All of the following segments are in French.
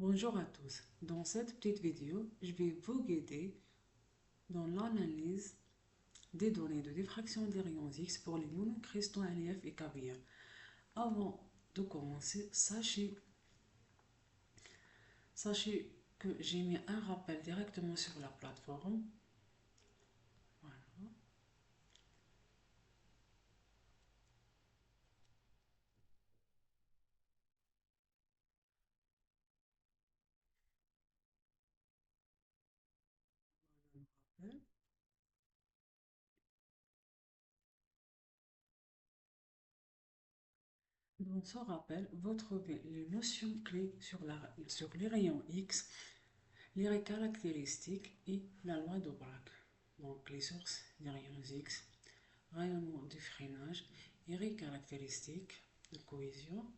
Bonjour à tous. Dans cette petite vidéo, je vais vous guider dans l'analyse des données de diffraction des rayons X pour les monocristaux LIF et KBR. Avant de commencer, sachez que j'ai mis un rappel directement sur la plateforme. Voilà. Dans ce rappel, vous trouvez les notions clés sur les rayons X, les caractéristiques et la loi de Bragg. Donc les sources des rayons X, rayonnement du freinage, et caractéristiques de cohésion,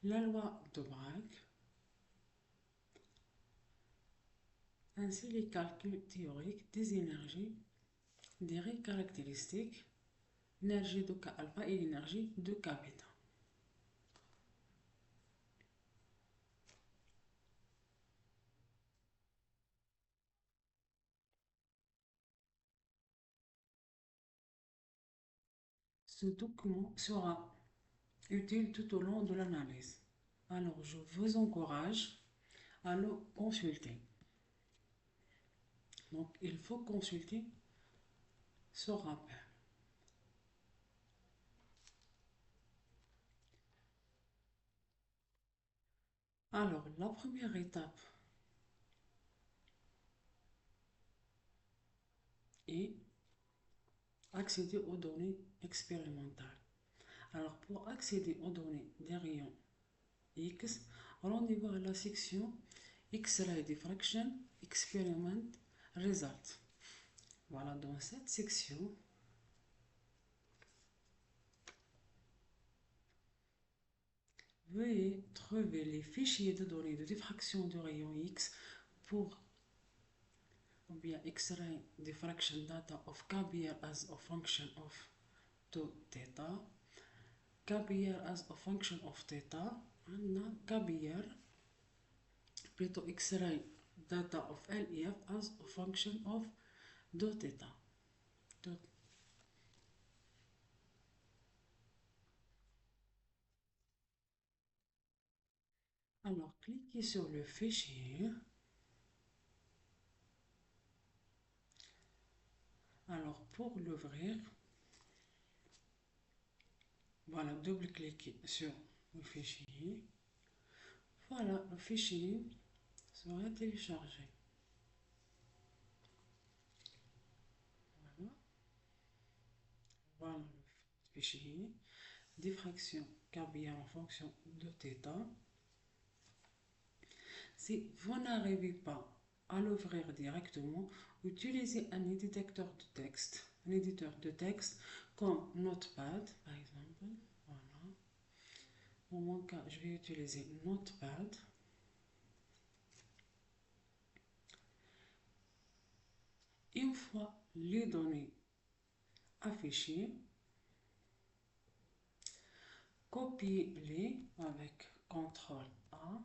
la loi de Bragg, ainsi les calculs théoriques des énergies, des caractéristiques, l'énergie de K alpha et l'énergie de K bêta. Ce document sera utile tout au long de l'analyse. Alors, je vous encourage à le consulter. Donc, il faut consulter ce rappel. Alors, la première étape est accéder aux données expérimentales. Alors, pour accéder aux données des rayons X, rendez-vous à la section X-ray diffraction experiment result. Voilà, dans cette section, veuillez trouver les fichiers de données de diffraction du rayon X pour ou bien X-ray diffraction data of KBR as a function of 2 theta, KBR as a function of theta, and KBR plutôt X-ray data of LEF as a function of 2 theta. Alors, cliquez sur le fichier. Alors, pour l'ouvrir, voilà, double-cliquez sur le fichier. Voilà, le fichier sera téléchargé. Voilà, voilà le fichier. Diffraction carbienne en fonction de θ. Si vous n'arrivez pas à l'ouvrir directement, utilisez un éditeur de texte. Un éditeur de texte comme Notepad, par exemple. Voilà. Dans mon cas, je vais utiliser Notepad. Une fois les données affichées, copiez-les avec CTRL A,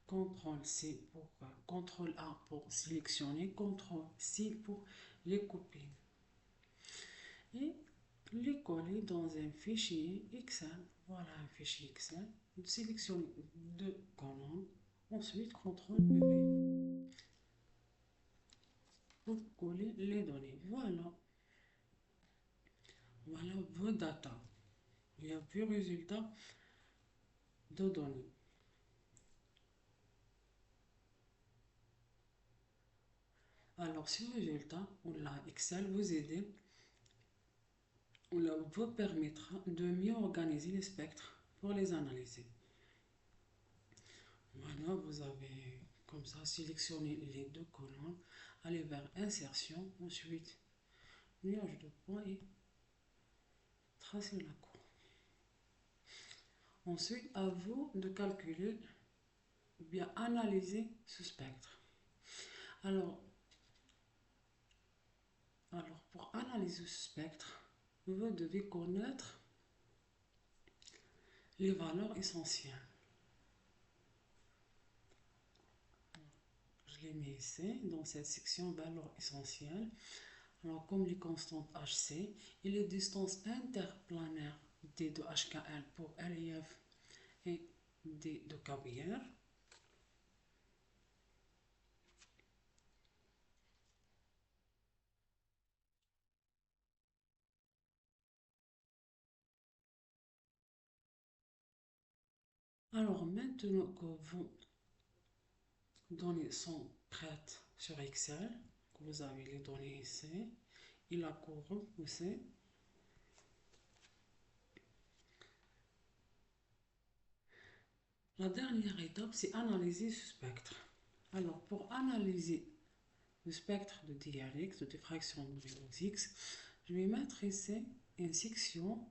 CTRL C pour CTRL A pour sélectionner, CTRL C pour les copier et les coller dans un fichier Excel. Voilà un fichier Excel. Sélectionnez deux colonnes, ensuite CTRL V pour coller les données. Voilà, voilà vos data. Il y a plus résultat de données. Alors, ce résultat, ou la Excel vous aide, ou là, vous permettra de mieux organiser les spectres pour les analyser. Voilà, vous avez comme ça sélectionné les deux colonnes, allez vers insertion, ensuite nuage de points et tracer la courbe. Ensuite, à vous de calculer ou bien analyser ce spectre. Alors, pour analyser ce spectre, vous devez connaître les valeurs essentielles. Je les mets ici, dans cette section valeurs essentielles. Alors, comme les constantes HC et les distances interplanaires D de HKL pour RIF et D de Cabière. Alors, maintenant que vos données sont prêtes sur Excel, que vous avez les données ici, et la courbe aussi, la dernière étape, c'est analyser ce spectre. Alors, pour analyser le spectre de DRX, de diffraction de rayons X, je vais mettre ici une section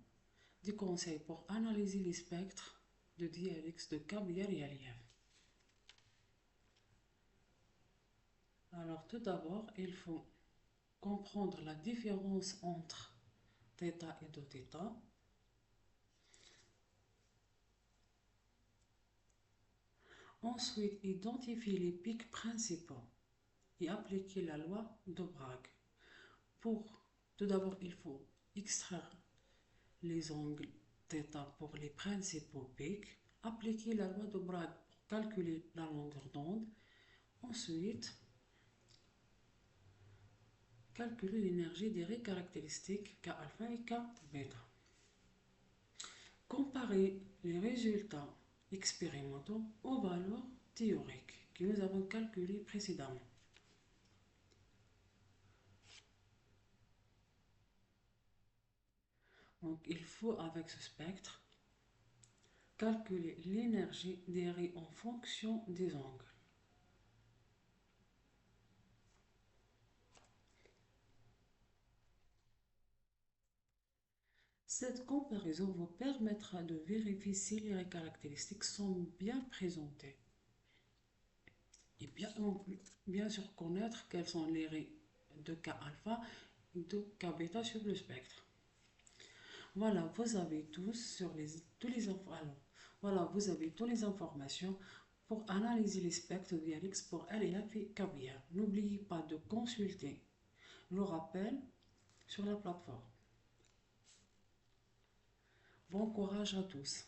des conseils pour analyser les spectres de DRX de Cabière et RIF. Alors, tout d'abord, il faut comprendre la différence entre θ et 2θ. Ensuite, identifier les pics principaux et appliquer la loi de Bragg. Tout d'abord, il faut extraire les angles θ pour les principaux pics, appliquer la loi de Bragg pour calculer la longueur d'onde. Ensuite, calculer l'énergie des raies caractéristiques K alpha et K bêta. Comparer les résultats expérimentaux aux valeurs théoriques que nous avons calculées précédemment. Donc, il faut, avec ce spectre, calculer l'énergie des raies en fonction des angles. Cette comparaison vous permettra de vérifier si les raies caractéristiques sont bien présentées et bien sûr connaître quelles sont les raies de K alpha et de K bêta sur le spectre. Voilà, vous avez vous avez toutes les informations pour analyser les spectres de DRX pour RIF et Cabière. N'oubliez pas de consulter le rappel sur la plateforme. Bon courage à tous.